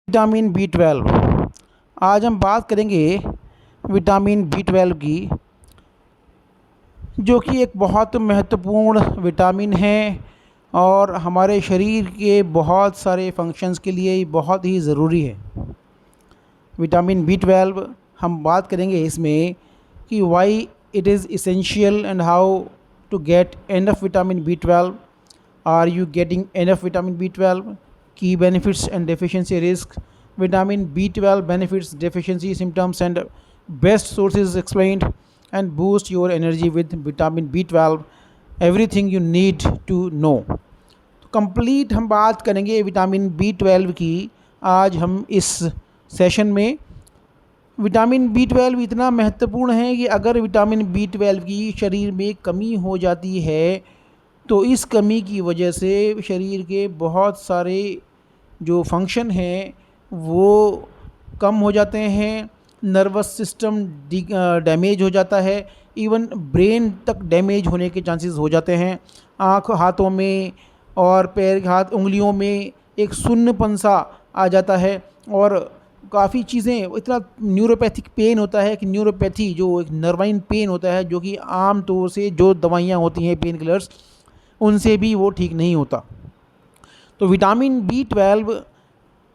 Vitamin B 12। आज हम बात करेंगे विटामिन बी 12 की, जो कि एक बहुत महत्वपूर्ण विटामिन है और हमारे शरीर के बहुत सारे फंक्शंस के लिए बहुत ही ज़रूरी है। विटामिन बी 12 हम बात करेंगे इसमें कि why it is essential and how to get enough vitamin B 12। Are you getting enough vitamin B 12? Key benefits and deficiency risk. Vitamin B12 benefits, deficiency symptoms and best sources explained, and boost your energy with vitamin B12. Everything you need to know. तो complete हम बात करेंगे vitamin B12 की आज हम इस session में। Vitamin B12 इतना महत्वपूर्ण है कि अगर विटामिन B12 की शरीर में कमी हो जाती है तो इस कमी की वजह से शरीर के बहुत सारे जो फंक्शन हैं वो कम हो जाते हैं, नर्वस सिस्टम डैमेज हो जाता है, इवन ब्रेन तक डैमेज होने के चांसेस हो जाते हैं। आँख, हाथों में और पैर, हाथ, उंगलियों में एक सुन्नपन सा आ जाता है और काफ़ी चीज़ें, इतना न्यूरोपैथिक पेन होता है कि न्यूरोपैथी जो एक नर्वाइन पेन होता है, जो कि आम तौर से जो दवाइयाँ होती हैं पेन किलर्स, उनसे भी वो ठीक नहीं होता। तो विटामिन B12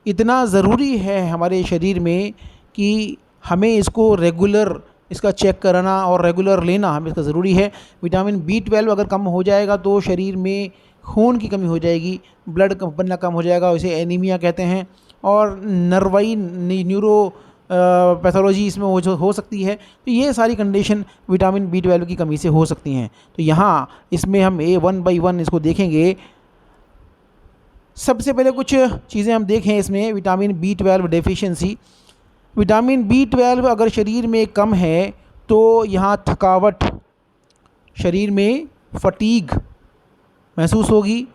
इतना ज़रूरी है हमारे शरीर में कि हमें इसको रेगुलर इसका चेक कराना और रेगुलर लेना हमें इसका ज़रूरी है। विटामिन B12 अगर कम हो जाएगा तो शरीर में खून की कमी हो जाएगी, ब्लड बनना कम हो जाएगा, इसे एनीमिया कहते हैं, और न्यूरो पैथोलॉजी इसमें हो सकती है। तो ये सारी कंडीशन विटामिन B12 की कमी से हो सकती हैं। तो यहाँ इसमें हम वन बाई वन इसको देखेंगे। सबसे पहले कुछ चीज़ें हम देखें इसमें vitamin B12 deficiency. Vitamin B12 अगर शरीर में कम है तो यहाँ थकावट, शरीर में फटीग महसूस होगी,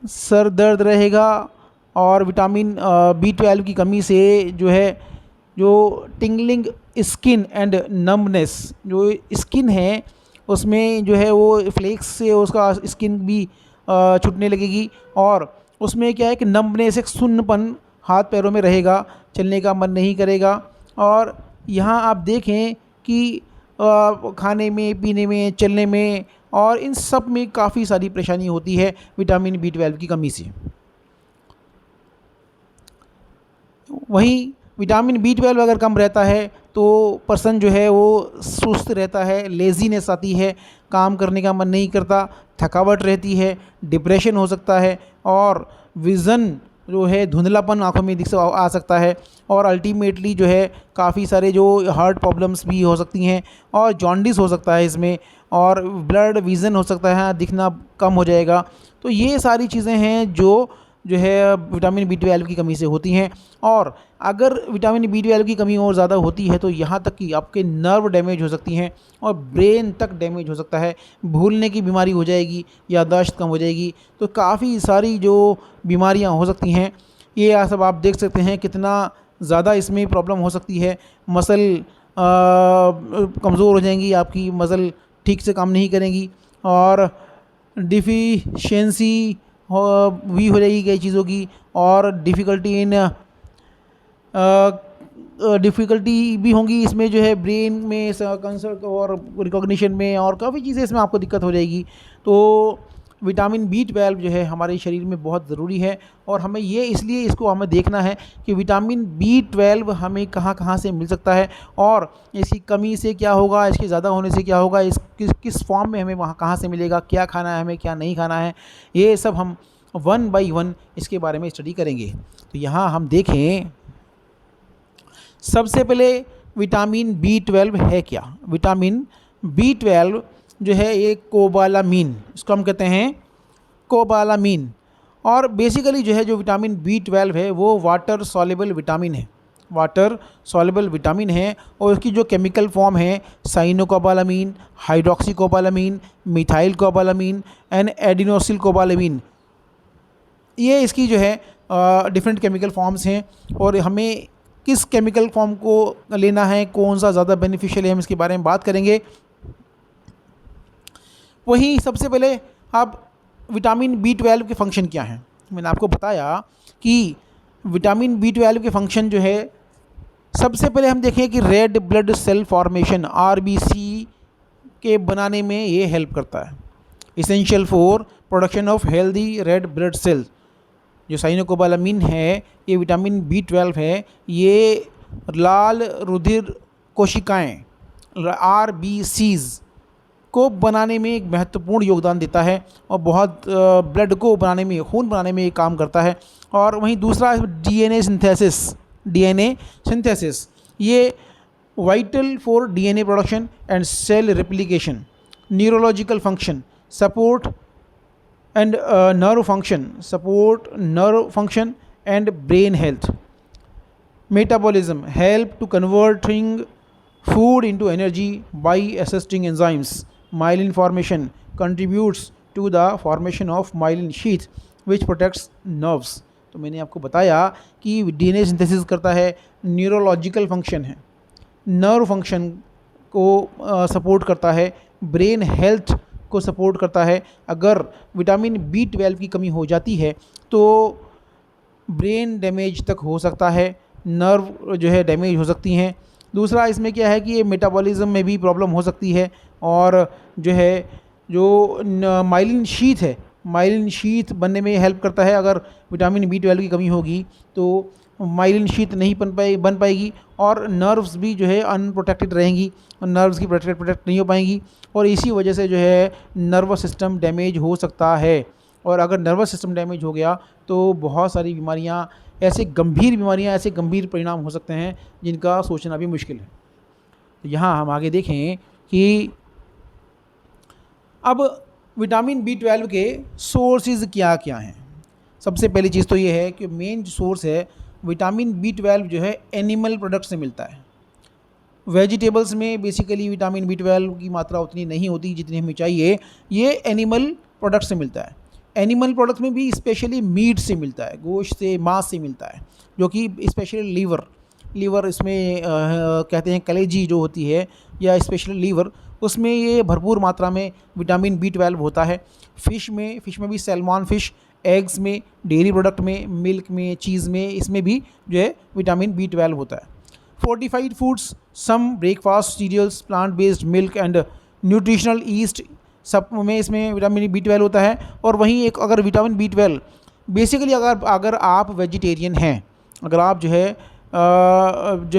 सर दर्द रहेगा, और विटामिन B12 की कमी से जो है जो टिंगलिंग स्किन एंड नम्बनेस, जो स्किन है उसमें जो है वो फ्लेक्स से उसका स्किन भी छूटने लगेगी, और उसमें क्या है कि नम्बनेस, एक सुन्नपन हाथ पैरों में रहेगा, चलने का मन नहीं करेगा। और यहाँ आप देखें कि खाने में, पीने में, चलने में और इन सब में काफ़ी सारी परेशानी होती है विटामिन B12 की कमी से। वहीं विटामिन B12 अगर कम रहता है तो पर्सन जो है वो सुस्त रहता है, लेज़ीनेस आती है, काम करने का मन नहीं करता, थकावट रहती है, डिप्रेशन हो सकता है, और विज़न जो है धुंधलापन आँखों में आ सकता है, और अल्टीमेटली जो है काफ़ी सारे जो हार्ट प्रॉब्लम्स भी हो सकती हैं, और जॉन्डिस हो सकता है इसमें, और ब्लड विज़न हो सकता है, दिखना कम हो जाएगा। तो ये सारी चीज़ें हैं जो है विटामिन B12 की कमी से होती हैं। और अगर विटामिन B12 की कमी और ज़्यादा होती है तो यहाँ तक कि आपके नर्व डैमेज हो सकती हैं और ब्रेन तक डैमेज हो सकता है, भूलने की बीमारी हो जाएगी, याददाश्त कम हो जाएगी। तो काफ़ी सारी जो बीमारियाँ हो सकती हैं, ये सब आप देख सकते हैं कितना ज़्यादा इसमें प्रॉब्लम हो सकती है। मसल कमज़ोर हो जाएंगी, आपकी मसल ठीक से काम नहीं करेंगी, और डिफिशिएंसी भी हो जाएगी कई चीज़ों की, और डिफ़िकल्टी भी होंगी इसमें जो है ब्रेन में कंसर्ट और रिकॉग्निशन में, और काफ़ी चीज़ें इसमें आपको दिक्कत हो जाएगी। तो विटामिन B12 जो है हमारे शरीर में बहुत ज़रूरी है, और हमें ये इसलिए इसको हमें देखना है कि विटामिन B12 हमें कहाँ कहाँ से मिल सकता है, और इसकी कमी से क्या होगा, इसके ज़्यादा होने से क्या होगा, इस किस फॉर्म में हमें वहाँ कहाँ से मिलेगा, क्या खाना है हमें, क्या नहीं खाना है, ये सब हम वन बाई वन इसके बारे में स्टडी करेंगे। तो यहाँ हम देखें, सबसे पहले विटामिन B12 है क्या। विटामिन B12 जो है एक कोबालामीन, इसको हम कहते हैं कोबालामीन, और बेसिकली जो है जो विटामिन B12 है वो वाटर सॉल्युबल विटामिन है, वाटर सॉल्युबल विटामिन है, और उसकी जो केमिकल फॉर्म है साइनोकोबालामीन, हाइड्रोक्सीकोबालामीन, मिथाइल कोबालामीन एंड एडिनोसिल कोबालामीन, ये इसकी जो है डिफरेंट केमिकल फॉर्म्स हैं। और हमें किस केमिकल फॉर्म को लेना है, कौन सा ज़्यादा बेनिफिशियल है, हम इसके बारे में बात करेंगे। वहीं सबसे पहले अब विटामिन B12 के फंक्शन क्या हैं। मैंने आपको बताया कि विटामिन B12 के फंक्शन जो है, सबसे पहले हम देखें कि red blood cell formation RBC के बनाने में ये हेल्प करता है। Essential for production of healthy red blood cells. जो साइनोकोबालामिन है, ये विटामिन B12 है, ये लाल रुधिर कोशिकाएं RBCs को बनाने में एक महत्वपूर्ण योगदान देता है और बहुत ब्लड को बनाने में, खून बनाने में काम करता है। और वहीं दूसरा DNA सिंथेसिस, ये vital for DNA production and cell replication, neurological function, support nerve function and brain health. Metabolism, help to converting food into energy by assisting enzymes. Myelin formation, contributes to the formation of myelin sheath which protects nerves. तो मैंने आपको बताया कि DNA synthesis करता है, neurological function है, nerve function को support करता है, ब्रेन हेल्थ को सपोर्ट करता है। अगर विटामिन B12 की कमी हो जाती है तो ब्रेन डैमेज तक हो सकता है, नर्व जो है डैमेज हो सकती हैं। दूसरा इसमें क्या है कि ये मेटाबॉलिज्म में भी प्रॉब्लम हो सकती है, और जो है जो माइलिन शीथ है, माइलिन शीथ बनने में हेल्प करता है। अगर विटामिन B12 की कमी होगी तो माइलिन शीथ नहीं बन पाएगी और नर्व्स भी जो है अनप्रोटेक्टेड रहेंगी और नर्व्स की प्रोटेक्ट नहीं हो पाएंगी, और इसी वजह से जो है नर्वस सिस्टम डैमेज हो सकता है। और अगर नर्वस सिस्टम डैमेज हो गया तो बहुत सारी बीमारियां, ऐसे गंभीर परिणाम हो सकते हैं जिनका सोचना भी मुश्किल है। तो यहाँ हम आगे देखें कि अब विटामिन B12 के सोर्सेज क्या क्या हैं। सबसे पहली चीज़ तो ये है कि मेन सोर्स है विटामिन B12 जो है एनिमल प्रोडक्ट से मिलता है। वेजिटेबल्स में बेसिकली विटामिन B12 की मात्रा उतनी नहीं होती जितनी हमें चाहिए, ये एनिमल प्रोडक्ट से मिलता है। एनिमल प्रोडक्ट में भी स्पेशली मीट से मिलता है, गोश्त से, मांस से मिलता है, जो कि स्पेशली लीवर इसमें कहते हैं, कलेजी जो होती है या स्पेशली लीवर, उसमें ये भरपूर मात्रा में विटामिन B12 होता है। फ़िश में भी सैल्मन फ़िश, एग्स में, डेयरी प्रोडक्ट में, मिल्क में, चीज़ में, इसमें भी जो है विटामिन B12 होता है। Fortified foods, some breakfast cereals, plant based milk and nutritional yeast, सब में इसमें विटामिन B12 होता है। और वहीं एक अगर विटामिन B12 बेसिकली अगर आप वेजिटेरियन हैं, अगर आप जो है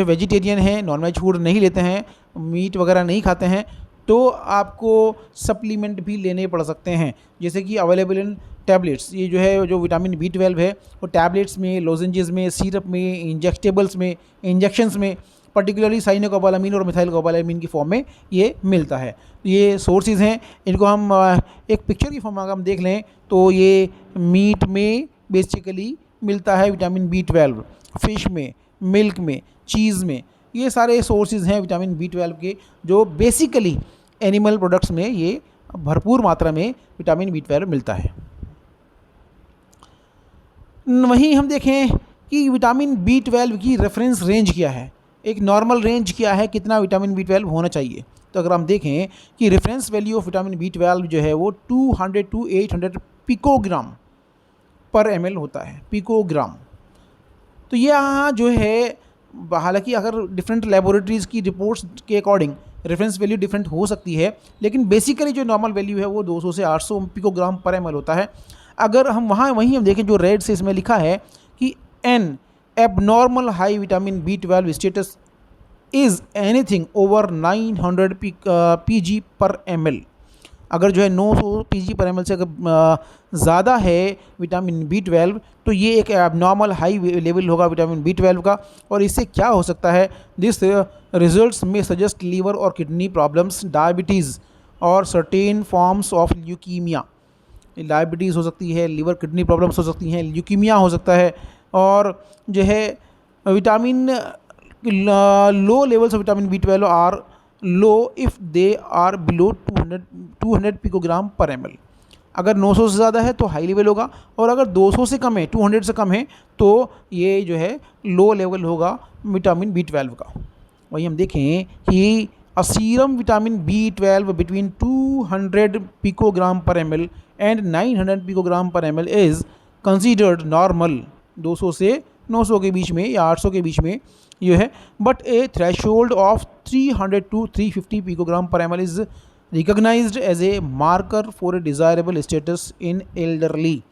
वेजिटेरियन हैं, नॉनवेज फूड नहीं लेते हैं, मीट वगैरह नहीं खाते हैं, तो आपको सप्लीमेंट भी लेने पड़ सकते हैं, जैसे कि अवेलेबल इन टैबलेट्स। ये जो है जो विटामिन B12 है वो टैबलेट्स में, लोजेंजेस में, सिरप में, इंजेक्टेबल्स में, इंजेक्शंस में, पर्टिकुलरली साइनोकोबालामिन और मिथाइलकोबालामिन की फॉर्म में ये मिलता है। ये सोर्सेज हैं, इनको हम एक पिक्चर की फॉर्म में अगर हम देख लें तो ये मीट में बेसिकली मिलता है विटामिन B12, फ़िश में, मिल्क में, चीज़ में, ये सारे सोर्सेज हैं विटामिन B12 के, जो बेसिकली एनिमल प्रोडक्ट्स में ये भरपूर मात्रा में विटामिन B12 मिलता है। वहीं हम देखें कि विटामिन B12 की रेफरेंस रेंज क्या है, एक नॉर्मल रेंज क्या है, कितना विटामिन B12 होना चाहिए। तो अगर हम देखें कि reference value of vitamin B12 जो है वो 200 to 800 पिकोग्राम पर ml होता है, पिकोग्राम। तो ये यहाँ जो है, हालांकि अगर डिफरेंट लेबोरेटरीज़ की रिपोर्ट्स के अकॉर्डिंग रेफरेंस वैल्यू डिफरेंट हो सकती है, लेकिन बेसिकली जो नॉर्मल वैल्यू है वो 200 से 800 पिकोग्राम पर ml होता है। अगर हम वहीं हम देखें जो रेड से इसमें लिखा है कि N abnormal high vitamin B12 status is anything over 900 pg पर ml। अगर जो है 900 pg पर ml से अगर ज़्यादा है विटामिन B12 तो ये एक एबनॉर्मल हाई लेवल होगा विटामिन B12 का, और इससे क्या हो सकता है, दिस रिजल्ट्स में सजेस्ट लीवर और किडनी प्रॉब्लम्स, डायबिटीज़ और certain forms of leukaemia. Diabetes हो सकती है, लीवर किडनी प्रॉब्लम्स हो सकती हैं, ल्यूकीमिया हो सकता है, और जो है vitamin low levels of vitamin B12 are low if they are below 200 picogram per ml। अगर 900 से ज़्यादा है तो हाई लेवल होगा, और अगर 200 से कम है, 200 से कम है, तो ये जो है लो लेवल होगा विटामिन B12 का। वही हम देखें कि serum vitamin B12 between 200 picogram per ml and 900 picogram per ml is considered normal. 200 से 900 के बीच में या 800 के बीच में ये है। But a threshold of 300 to 350 picogram per ml is recognized as a marker for a desirable status in elderly.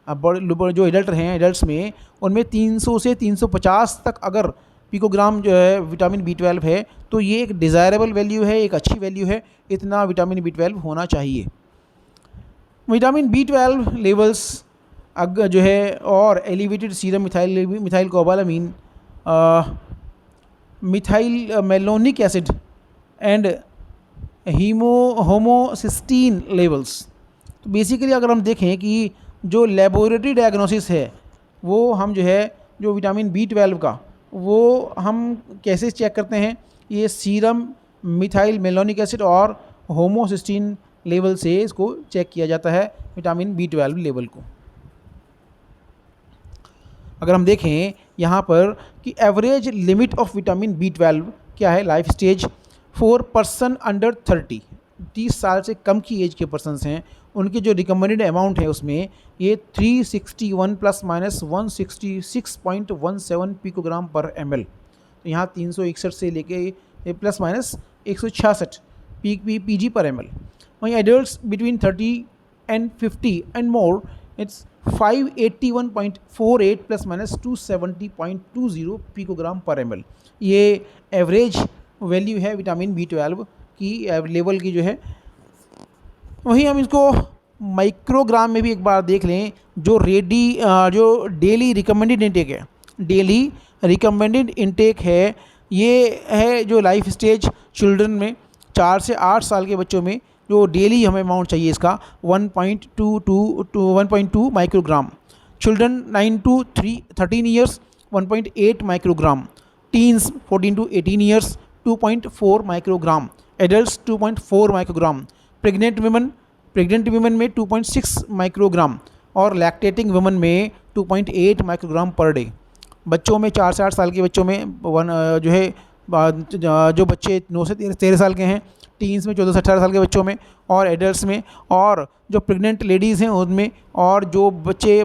अब जो एडल्ट हैं, एडल्ट्स में उनमें 300 से 350 तक अगर पिकोग्राम जो है विटामिन B12 है तो ये एक डिज़ायरेबल वैल्यू है, एक अच्छी वैल्यू है, इतना विटामिन B12 होना चाहिए। विटामिन B12 लेवल्स अगर जो है और elevated serum methyl cobalamin, methyl malonic acid and homocysteine levels. तो बेसिकली अगर हम देखें कि जो लेबोरेटरी डायग्नोसिस है वो हम जो है जो विटामिन B12 का वो हम कैसे चेक करते हैं, ये सीरम मिथाइल मेलोनिक एसिड और होमोसिस्टीन लेवल से इसको चेक किया जाता है विटामिन B12 लेवल को। अगर हम देखें यहाँ पर कि average limit of vitamin B12 क्या है life stage for person under 30 साल से कम की एज के पर्सनस हैं, उनकी जो रिकमेंडेड अमाउंट है उसमें ये 361 + -166.17 पिकोग्राम पर ml। तो यहाँ 361 से लेके ±166 pg पर ml। वहीं adults between 30 and 50 and more it's 581.48 ± 270.20 picogram per ml। ये एवरेज वैल्यू है विटामिन B12 की लेवल की जो है। वहीं हम इसको माइक्रोग्राम में भी एक बार देख लें। जो डेली रिकमेंडेड इनटेक है, डेली रिकमेंडेड इनटेक है, ये है जो लाइफ स्टेज चिल्ड्रन में 4 से 8 साल के बच्चों में जो डेली हमें अमाउंट चाहिए इसका 1.2 microgram. Children 9 to 13 years 1.8 microgram, teens 14 to 18 years 2.4 microgram, adults 2.4 microgram, pregnant women में 2.6 माइक्रोग्राम और लैक्टेटिंग वुमेन में 2.8 माइक्रोग्राम पर डे। बच्चों में 4 से 8 साल के बच्चों में जो बच्चे 9 से 13 साल के हैं, टीन्स में 14 से 18 साल के बच्चों में और एडल्ट्स में, और जो प्रेग्नेंट लेडीज़ हैं उनमें, और जो बच्चे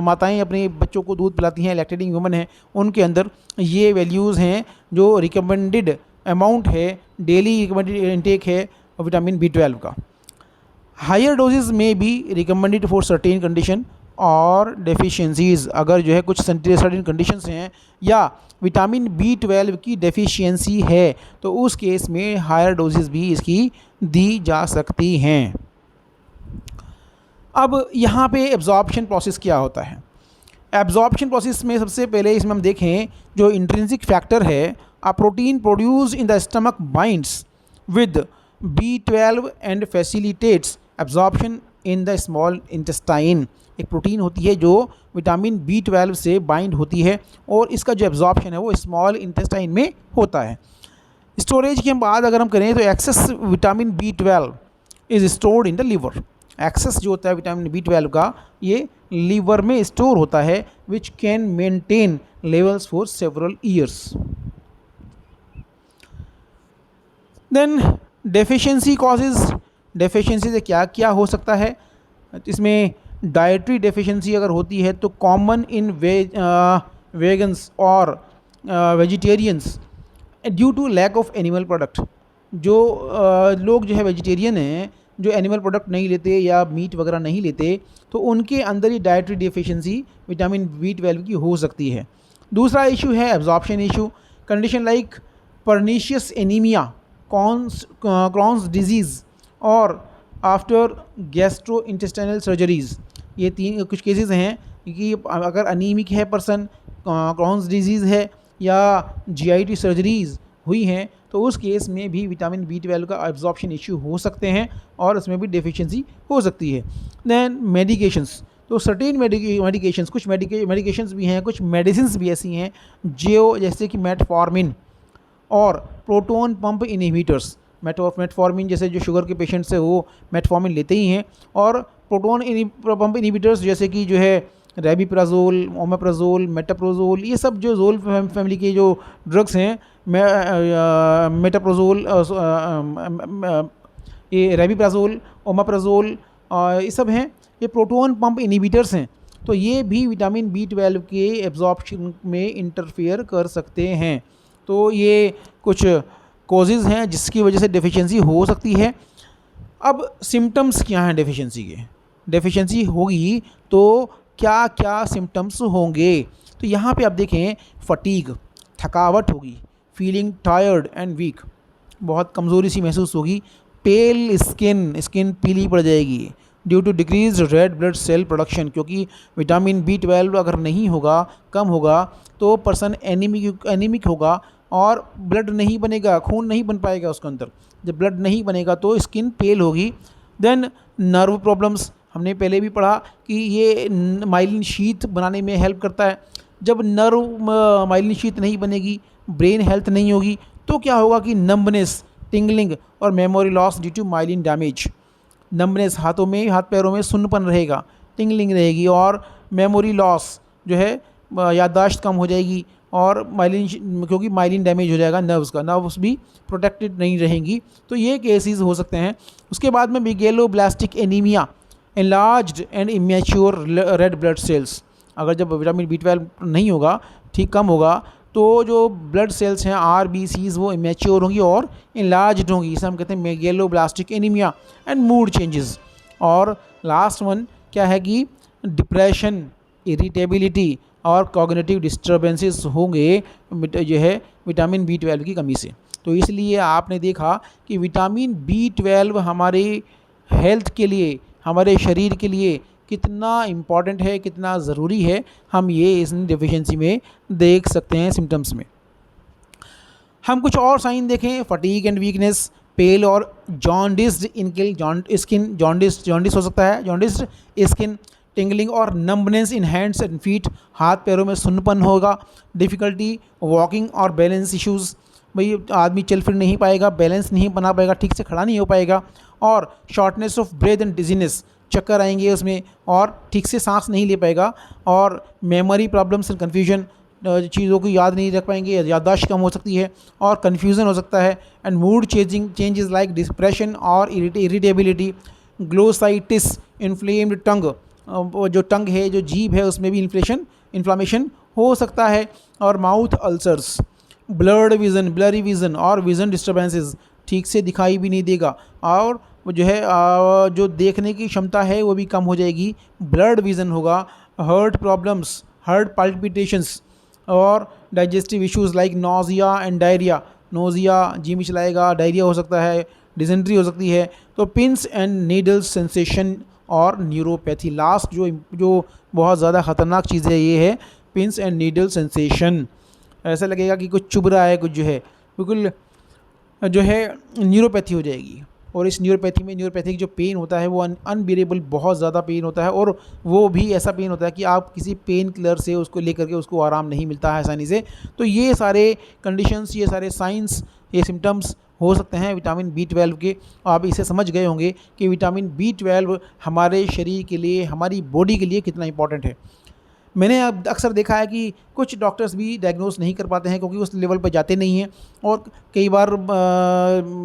माताएं अपने बच्चों को दूध पिलाती हैं, लैक्टेटिंग वुमेन हैं, उनके अंदर ये वैल्यूज़ हैं जो रिकमेंडेड अमाउंट है, डेली रिकमेंडेड इनटेक है विटामिन B12 का। हायर डोजेज में be recommended for certain condition और डेफिशिएंसीज। अगर जो है कुछ सर्टेन कंडीशंस हैं या विटामिन B12 की डेफिशिएंसी है तो उस केस में हायर डोजेज भी इसकी दी जा सकती हैं। अब यहाँ पे एब्जॉर्प्शन प्रोसेस क्या होता है। एब्जॉर्प्शन प्रोसेस में सबसे पहले इसमें हम देखें जो इंट्रिंसिक फैक्टर है, a protein produce in the stomach binds with B12 and facilitates absorption in the small intestine. एक प्रोटीन होती है जो विटामिन B12 से बाइंड होती है और इसका जो एब्जॉर्प्शन है वो स्मॉल इंटेस्टाइन में होता है। स्टोरेज की हम बात अगर हम करें तो excess vitamin B12 is stored in the liver. Excess जो होता है विटामिन B12 का ये लीवर में स्टोर होता है, which can maintain levels for several years. Then deficiency causes. Deficiency से क्या क्या हो सकता है, इसमें डाइटरी डेफिशिएंसी अगर होती है तो कॉमन इन वेगन्स और vegetarians due to lack of animal product. जो लोग जो है वेजिटेरियन हैं, जो एनिमल प्रोडक्ट नहीं लेते या मीट वगैरह नहीं लेते, तो उनके अंदर ही डाइटरी डेफिशिएंसी विटामिन B12 की हो सकती है। दूसरा इशू है absorption issue. Condition like pernicious anaemia, Crohn's disease और आफ्टर गैस्ट्रो इंटेस्टाइनल सर्जरीज़। ये 3 कुछ केसेस हैं कि अगर अनीमिक है पर्सन, क्रॉन्स डिजीज़ है या GIT सर्जरीज़ हुई हैं तो उस केस में भी विटामिन B12 का एब्जॉर्प्शन इशू हो सकते हैं और उसमें भी डेफिशिएंसी हो सकती है। दैन मेडिकेशंस, तो सर्टेन मेडिकेशंस, कुछ मेडिकेशंस भी हैं, कुछ मेडिसिन्स भी ऐसी हैं जो जैसे कि मेटफॉर्मिन और प्रोटोन पंप इनहिबिटर्स। मेटफॉर्मिन जैसे जो शुगर के पेशेंट्स है वो मेटफॉर्मिन लेते ही हैं, और प्रोटोन पंप इनहिबिटर्स जैसे कि जो है रेबिप्राजोल, ओमेप्राजोल, मेटाप्रोजोल, ये सब जो जोल फैमिली के जो ड्रग्स हैं, मेटाप्रोजोल, ये रेबिप्राजोल, ओमेप्राजोल, ये सब हैं, ये प्रोटोन पंप इनहिबिटर्स हैं तो ये भी विटामिन B12 के एब्जॉर्प्शन में इंटरफेयर कर सकते हैं। तो ये कुछ कॉजेज़ हैं जिसकी वजह से डेफिशिएंसी हो सकती है। अब सिम्टम्स क्या हैं डेफिशिएंसी के? डेफिशिएंसी होगी तो क्या क्या सिम्टम्स होंगे? तो यहाँ पे आप देखें, फटीग, थकावट होगी, फीलिंग टायर्ड एंड वीक, बहुत कमज़ोरी सी महसूस होगी, पेल स्किन, स्किन पीली पड़ जाएगी, due to decrease red blood cell production, क्योंकि विटामिन B12 अगर नहीं होगा, कम होगा, तो पर्सन एनीमिक होगा और ब्लड नहीं बनेगा, खून नहीं बन पाएगा उसके अंदर। जब ब्लड नहीं बनेगा तो स्किन पेल होगी। देन नर्व प्रॉब्लम्स, हमने पहले भी पढ़ा कि ये माइलिन शीथ बनाने में हेल्प करता है। जब नर्व माइलिन शीथ नहीं बनेगी, ब्रेन हेल्थ नहीं होगी, तो क्या होगा कि नंबनेस, टिंगलिंग और memory loss due to myelin damage. Numbness, हाथों में, हाथ पैरों में सुन्नपन रहेगा, टिंगलिंग रहेगी और मेमोरी लॉस जो है, याददाश्त कम हो जाएगी और माइलिन, क्योंकि माइलिन डैमेज हो जाएगा नर्व्स का, नर्व्स भी प्रोटेक्टेड नहीं रहेंगी। तो ये केसेस हो सकते हैं। उसके बाद में megaloblastic anaemia, enlarged and immature red blood sales, अगर जब विटामिन B12 नहीं होगा, ठीक कम होगा, तो जो ब्लड सेल्स हैं RBCs वो इमेच्योर होंगी और इनलार्ज्ड होंगी, इसे हम कहते हैं megaloblastic anaemia. And mood changes. और लास्ट वन क्या है कि डिप्रेशन, इरिटेबिलिटी और कॉग्निटिव डिस्टर्बेंसेस होंगे जो है विटामिन B12 की कमी से। तो इसलिए आपने देखा कि विटामिन B12 हमारे हेल्थ के लिए, हमारे शरीर के लिए कितना इम्पॉर्टेंट है, कितना ज़रूरी है, हम ये इस डेफिशिएंसी में देख सकते हैं सिम्टम्स में। हम कुछ और साइन देखें, फटीग एंड वीकनेस, पेल और जॉन्डिस्ड स्किन, जॉन्डिस हो सकता है, जॉन्डिस्ड स्किन, टिंगलिंग और numbness in hands and feet, हाथ पैरों में सुन्नपन होगा, डिफ़िकल्टी वॉकिंग और बैलेंस इश्यूज़, भाई आदमी चल फिर नहीं पाएगा, बैलेंस नहीं बना पाएगा, ठीक से खड़ा नहीं हो पाएगा, और shortness of breath and dizziness, चक्कर आएंगे उसमें और ठीक से सांस नहीं ले पाएगा, और मेमोरी प्रॉब्लम्स एंड कन्फ्यूजन, चीज़ों को याद नहीं रख पाएंगे, याददाश्त कम हो सकती है और कन्फ्यूज़न हो सकता है। And mood changes like depression और इरिटेबिलिटी, ग्लोसाइटिस, इन्फ्लेम्ड टंग, जो टंग है, जो जीभ है, उसमें भी इन्फ्लामेशन हो सकता है, और माउथ अल्सर्स, ब्लरी विज़न और विज़न डिस्टर्बेंसेस, ठीक से दिखाई भी नहीं देगा और जो है जो देखने की क्षमता है वो भी कम हो जाएगी, ब्लड विज़न होगा, हार्ट प्रॉब्लम्स, हार्ट पाल्पिटेशंस और digestive issues like nausea and diarrhoea, nausea, जी मिचलाएगा, डायरिया हो सकता है, डिसेंट्री हो सकती है। तो पिंस एंड नीडल्स सेंसेशन और न्यूरोपैथी, लास्ट जो बहुत ज़्यादा ख़तरनाक चीज़ है ये है पिंस एंड नीडल सेंसेशन। ऐसा लगेगा कि कुछ चुभ रहा है, कुछ जो है बिल्कुल जो है न्यूरोपैथी हो जाएगी। और इस न्यूरोपैथिक जो पेन होता है वो अनबियरेबल, बहुत ज़्यादा पेन होता है, और वो भी ऐसा पेन होता है कि आप किसी पेन किलर से उसको लेकर के उसको आराम नहीं मिलता है आसानी से। तो ये सारे कंडीशंस, ये सारे साइंस, ये सिम्टम्स हो सकते हैं विटामिन B12 के। आप इसे समझ गए होंगे कि विटामिन B12 हमारे शरीर के लिए, हमारी बॉडी के लिए कितना इंपॉर्टेंट है। मैंने अब अक्सर देखा है कि कुछ डॉक्टर्स भी डायग्नोस नहीं कर पाते हैं क्योंकि उस लेवल पर जाते नहीं हैं, और कई बार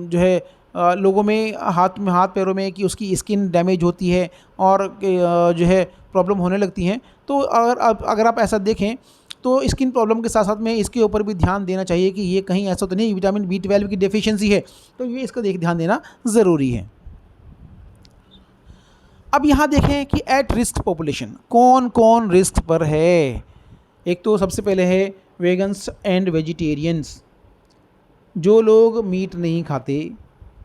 जो है लोगों में हाथ पैरों में कि उसकी स्किन डैमेज होती है और जो है प्रॉब्लम होने लगती हैं। तो अगर आप ऐसा देखें तो स्किन प्रॉब्लम के साथ साथ में इसके ऊपर भी ध्यान देना चाहिए कि ये कहीं ऐसा तो नहीं विटामिन B12 की डेफिशिएंसी है, तो ये इसका ध्यान देना ज़रूरी है। अब यहाँ देखें कि एट रिस्क पॉपुलेशन कौन कौन रिस्क पर है। एक तो सबसे पहले है वेगन्स एंड वेजिटेरियंस, जो लोग मीट नहीं खाते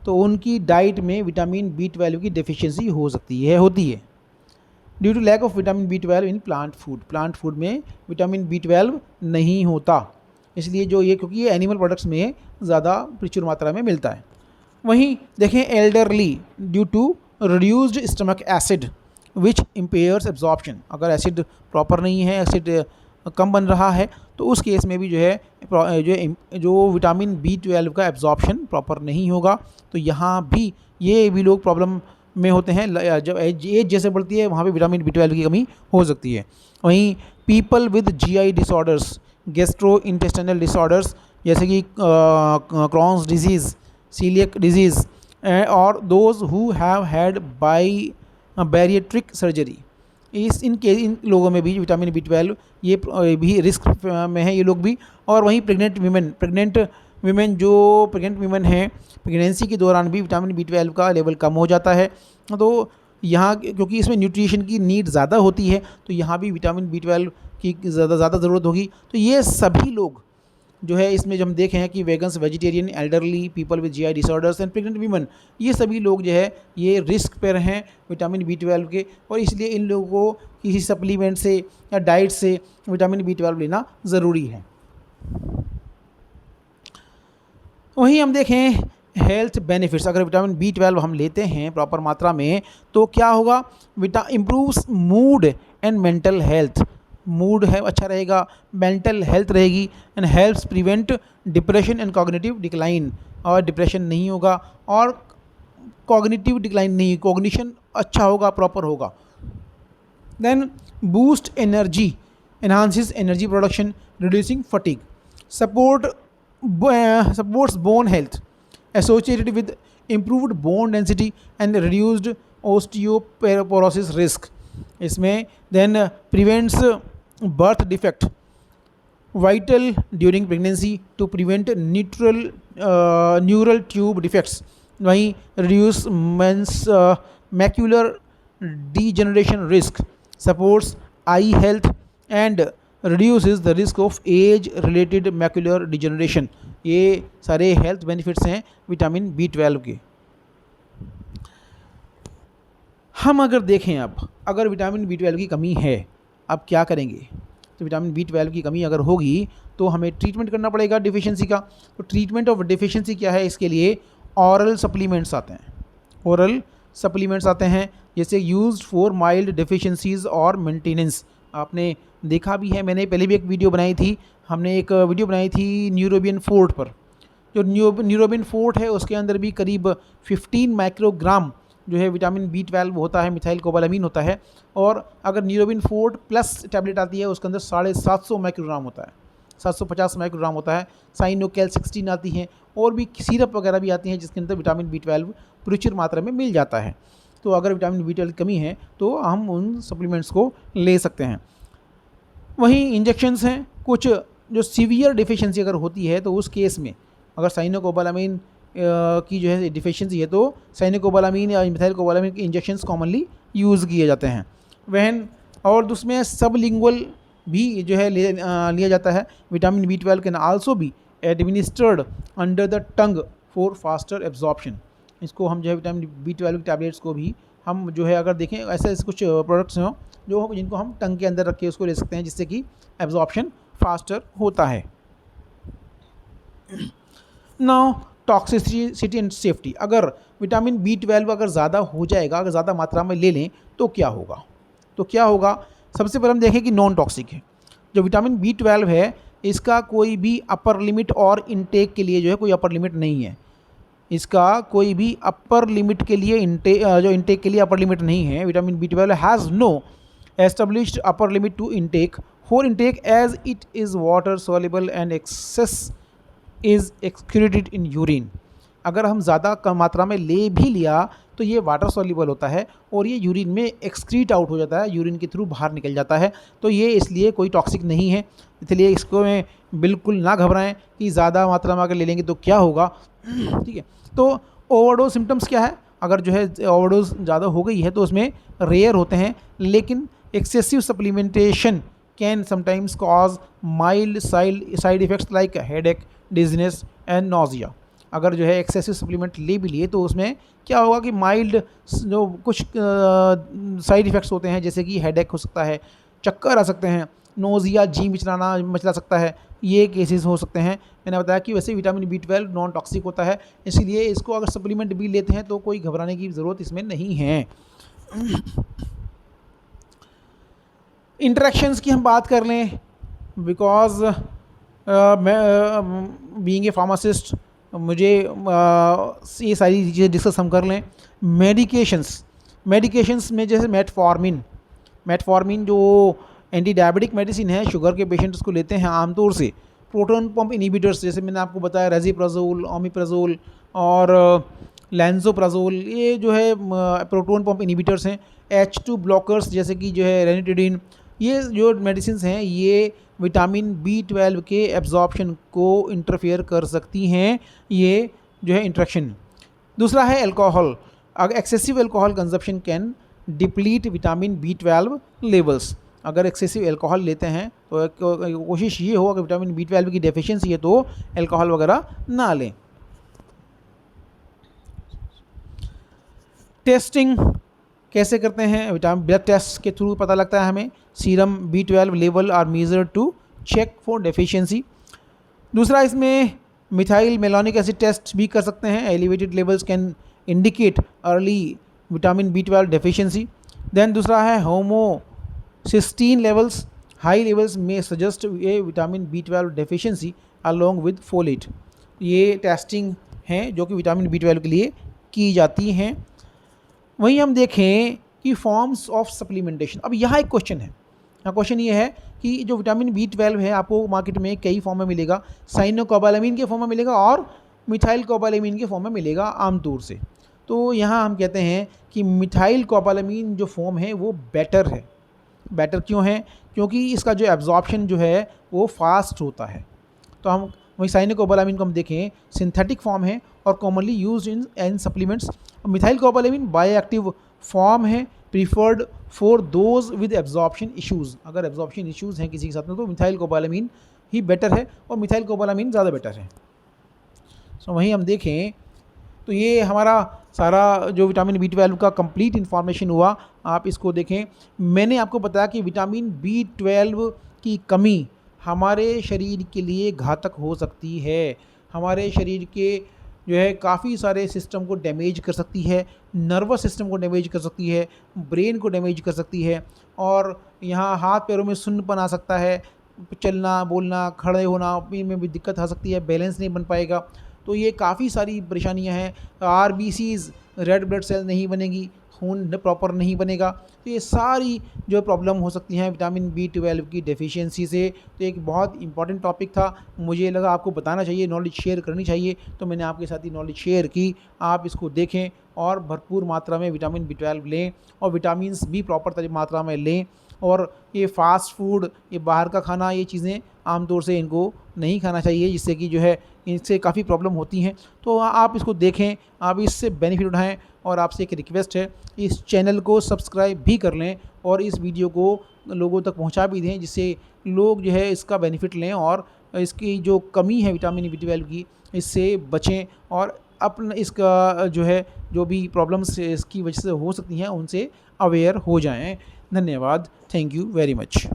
तो उनकी डाइट में विटामिन B12 की डेफिशिएंसी होती है due to lack of vitamin B12 in plant food में विटामिन B12 नहीं होता, इसलिए जो ये, क्योंकि ये एनिमल प्रोडक्ट्स में ज़्यादा प्रचुर मात्रा में मिलता है। वहीं देखें elderly, due to reduced stomach acid which impairs absorption, अगर एसिड प्रॉपर नहीं है, एसिड कम बन रहा है, तो उस केस में भी जो है जो विटामिन B12 का एब्जॉर्प्शन प्रॉपर नहीं होगा। तो यहाँ भी ये भी लोग प्रॉब्लम में होते हैं, जब एज जैसे बढ़ती है वहाँ पे विटामिन B12 की कमी हो सकती है। वहीं people with GI disorders, gastrointestinal disorders जैसे कि क्रॉन्स डिजीज़, सीलियक डिजीज़ और those who have had by bariatric surgery, इन लोगों में भी विटामिन B12 ये भी रिस्क में है ये लोग भी। और वहीं प्रेग्नेंट वीमेन जो प्रेग्नेंट वीमेन हैं, प्रेगनेंसी के दौरान भी विटामिन B12 का लेवल कम हो जाता है। तो यहाँ क्योंकि इसमें न्यूट्रिशन की नीड ज़्यादा होती है, तो यहाँ भी विटामिन B12 की ज़्यादा ज़रूरत होगी। तो ये सभी लोग जो है इसमें जब हम देखें हैं कि vegans, vegetarian, elderly, people with GI disorders and pregnant women, ये सभी लोग जो है ये रिस्क पर हैं विटामिन B12 के, और इसलिए इन लोगों को किसी सप्लीमेंट से या डाइट से विटामिन B12 लेना ज़रूरी है। वहीं हम देखें हेल्थ बेनिफिट्स, अगर विटामिन B12 हम लेते हैं प्रॉपर मात्रा में तो क्या होगा, improves mood and mental health. Mood है अच्छा रहेगा, मेंटल हेल्थ रहेगी, and helps prevent depression and cognitive decline, और डिप्रेशन नहीं होगा और कॉग्निटिव डिक्लाइन नहीं, कॉग्निशन अच्छा होगा, प्रॉपर होगा। Then boost energy, enhances energy production, reducing fatigue, supports bone health associated with improved bone density and reduced osteoporosis risk इसमें। then prevents birth defect, vital during pregnancy to prevent neural tube defects। वहीं reduce macular degeneration risk, supports eye health and reduces the risk of age related macular degeneration। ये सारे health benefits हैं vitamin B12 के। हम अगर देखें अब अगर विटामिन B12 की कमी है, अब क्या करेंगे, तो विटामिन B12 की कमी अगर होगी तो हमें ट्रीटमेंट करना पड़ेगा डिफिशिएंसी का। तो ट्रीटमेंट ऑफ डिफिशिएंसी क्या है, इसके लिए ऑरल सप्लीमेंट्स आते हैं। ऑरल सप्लीमेंट्स आते हैं जैसे यूज्ड फॉर माइल्ड डिफिशिएंसीज और मेंटेनेंस। आपने देखा भी है, मैंने पहले भी एक वीडियो बनाई थी, हमने एक वीडियो बनाई थी न्यूरोबियन फोर्ट पर। जो न्यूरोबियन फोर्ट है उसके अंदर भी करीब 15 माइक्रोग्राम जो है विटामिन B12 होता है, मिथाइल कोबालामीन होता है। और अगर न्यूरोबियन फोर्ट प्लस टैबलेट आती है उसके अंदर 750 माइक्रोग्राम होता है, 750 माइक्रोग्राम होता है। साइनोकैल 16 आती हैं, और भी सिरप वगैरह भी आती हैं जिसके अंदर विटामिन B12 प्रचुर मात्रा में मिल जाता है। तो अगर विटामिन B12 की कमी है तो हम उन सप्लीमेंट्स को ले सकते हैं। वहीं इंजेक्शंस हैं कुछ, जो सीवियर डिफिशिएंसी अगर होती है तो उस केस में अगर साइनोकोबालामीन की जो है डिफिशिएंसी है तो साइनोकोबालामीन या मिथाइल कोबालामीन के इंजेक्शंस कॉमनली यूज़ किए जाते हैं। वहन और उसमें सबलिंगुअल भी जो है लिया जाता है। Vitamin B12 can also be administered under the tongue for faster absorption. इसको हम जो है विटामिन B12 की टैबलेट्स को भी हम जो है अगर देखें ऐसे कुछ प्रोडक्ट्स हों जो जिनको हम टंग के अंदर रख के उसको ले सकते हैं जिससे कि एब्जॉर्प्शन फास्टर होता है। नाउ टॉक्सिसिटी एंड सेफ्टी, अगर विटामिन B12 अगर ज़्यादा हो जाएगा, अगर ज़्यादा मात्रा में ले लें तो क्या होगा, सबसे पहले हम देखें कि नॉन टॉक्सिक है। जो विटामिन B12 है इसका कोई भी अपर लिमिट और इनटेक के लिए जो है कोई अपर लिमिट नहीं है। इसका कोई भी अपर लिमिट के लिए इनटेक के लिए अपर लिमिट नहीं है। Vitamin B12 has no established upper limit to intake for intake as it is water soluble and excess is excreted in urine. अगर हम ज़्यादा कम मात्रा में ले भी लिया तो ये वाटर सॉल्युबल होता है और ये यूरिन में एक्सक्रीट आउट हो जाता है, यूरिन के थ्रू बाहर निकल जाता है। तो ये इसलिए कोई टॉक्सिक नहीं है, इसलिए इसको में बिल्कुल ना घबराएं कि ज़्यादा मात्रा में अगर ले लेंगे तो क्या होगा। ठीक है, तो ओवरडोज सिम्टम्स क्या है, अगर जो है ओवरडोज ज़्यादा हो गई है तो उसमें रेयर होते हैं, लेकिन excessive supplementation can sometimes cause mild side effects like headache, dizziness and nausea. अगर जो है एक्सेसिव सप्लीमेंट ले भी लिए तो उसमें क्या होगा कि माइल्ड जो कुछ साइड इफ़ेक्ट्स होते हैं जैसे कि हेडेक हो सकता है, चक्कर आ सकते हैं, नोजिया जी मचला सकता है, ये केसेस हो सकते हैं। मैंने बताया कि वैसे विटामिन B12 नॉन टॉक्सिक होता है, इसलिए इसको अगर सप्लीमेंट भी लेते हैं तो कोई घबराने की ज़रूरत इसमें नहीं है। इंटरेक्शंस की हम बात कर लें, बिकॉज मैं बीइंग ए फार्मासिस्ट मुझे ये सारी चीज़ें डिस्कस हम कर लें। मेडिकेशंस में जैसे मेटफॉर्मिन जो एंटी डायबिटिक मेडिसिन है, शुगर के पेशेंट्स को लेते हैं आमतौर से। प्रोटॉन पंप इनहिबिटर्स जैसे मैंने आपको बताया रेजिप्राजोल, ओमिप्राजोल और लैंसोप्राजोल, ये जो है प्रोटॉन पंप इनहिबिटर्स हैं। H2 ब्लॉकर्स जैसे कि जो है रेनिटिडिन, ये जो मेडिसिन हैं ये विटामिन B12 के एब्जॉर्प्शन को इंटरफेयर कर सकती हैं, ये जो है इंट्रैक्शन। दूसरा है अल्कोहल। अगर excessive alcohol consumption can deplete vitamin B12 levels. अगर एक्सेसिव अल्कोहल लेते हैं तो कोशिश ये हो, अगर विटामिन B12 की डेफिशिएंसी है तो अल्कोहल वगैरह ना लें। टेस्टिंग कैसे करते हैं? विटामिन ब्लड टेस्ट के थ्रू पता लगता है हमें। Serum B12 level are measure to check for deficiency. दूसरा इसमें मिथाइल मेलानिक एसिड टेस्ट भी कर सकते हैं। Elevated levels can indicate early vitamin B12 deficiency. Then दूसरा है होमोसिस्टीन लेवल्स। हाई लेवल्स में suggest a vitamin B12 deficiency along with folate. ये टेस्टिंग हैं जो कि विटामिन B12 के लिए की जाती हैं। वहीं हम देखें कि फॉर्म्स ऑफ सप्लीमेंटेशन। अब यहाँ एक क्वेश्चन है, यहाँ क्वेश्चन ये है कि जो विटामिन B12 है आपको मार्केट में कई फॉर्म में मिलेगा। साइनोकोबालामीन के फॉर्म में मिलेगा और मिथाइल कोबालामीन के फॉर्म में मिलेगा आमतौर से। तो यहाँ हम कहते हैं कि मिथाइल कोबालामीन जो फॉर्म है वो बेटर है। बेटर क्यों है? क्योंकि इसका जो एब्जॉर्प्शन जो है वो फास्ट होता है। तो हम वही साइनोकोबालामीन को हम देखें सिंथेटिक फॉर्म है और commonly used in supplements. Methyl cobalamin bioactive form है, preferred for those with absorption issues. अगर एब्जॉर्प्शन इश्यूज़ हैं किसी के साथ में तो मिथाइल कोबालामीन ही बेटर है और मिथाइल कोबालामीन ज़्यादा बेटर है। सो वहीं हम देखें तो ये हमारा सारा जो विटामिन B12 का कंप्लीट इन्फॉर्मेशन हुआ, आप इसको देखें। मैंने आपको बताया कि विटामिन B12 की कमी हमारे शरीर के लिए घातक हो सकती है। हमारे शरीर के जो है काफ़ी सारे सिस्टम को डैमेज कर सकती है, नर्वस सिस्टम को डैमेज कर सकती है, ब्रेन को डैमेज कर सकती है और यहाँ हाथ पैरों में सुन्नपन आ सकता है, चलना बोलना खड़े होना में भी दिक्कत आ सकती है, बैलेंस नहीं बन पाएगा। तो ये काफ़ी सारी परेशानियां हैं। RBCs रेड ब्लड सेल नहीं बनेगी, खून प्रॉपर नहीं बनेगा। तो ये सारी जो प्रॉब्लम हो सकती हैं विटामिन B12 की डेफिशिएंसी से। तो एक बहुत इंपॉर्टेंट टॉपिक था, मुझे लगा आपको बताना चाहिए, नॉलेज शेयर करनी चाहिए, तो मैंने आपके साथ ही नॉलेज शेयर की। आप इसको देखें और भरपूर मात्रा में विटामिन B12 लें और विटामिन्स भी प्रॉपर मात्रा में लें। और ये फ़ास्ट फूड, ये बाहर का खाना, ये चीज़ें आमतौर से इनको नहीं खाना चाहिए, जिससे कि जो है इनसे काफ़ी प्रॉब्लम होती हैं। तो आप इसको देखें, आप इससे बेनिफिट उठाएं। और आपसे एक रिक्वेस्ट है, इस चैनल को सब्सक्राइब भी कर लें और इस वीडियो को लोगों तक पहुंचा भी दें, जिससे लोग जो है इसका बेनिफिट लें और इसकी जो कमी है विटामिन B12 की, इससे बचें और अपना इसका जो है जो भी प्रॉब्लम्स इसकी वजह से हो सकती हैं उनसे अवेयर हो जाएं। धन्यवाद। Thank you very much.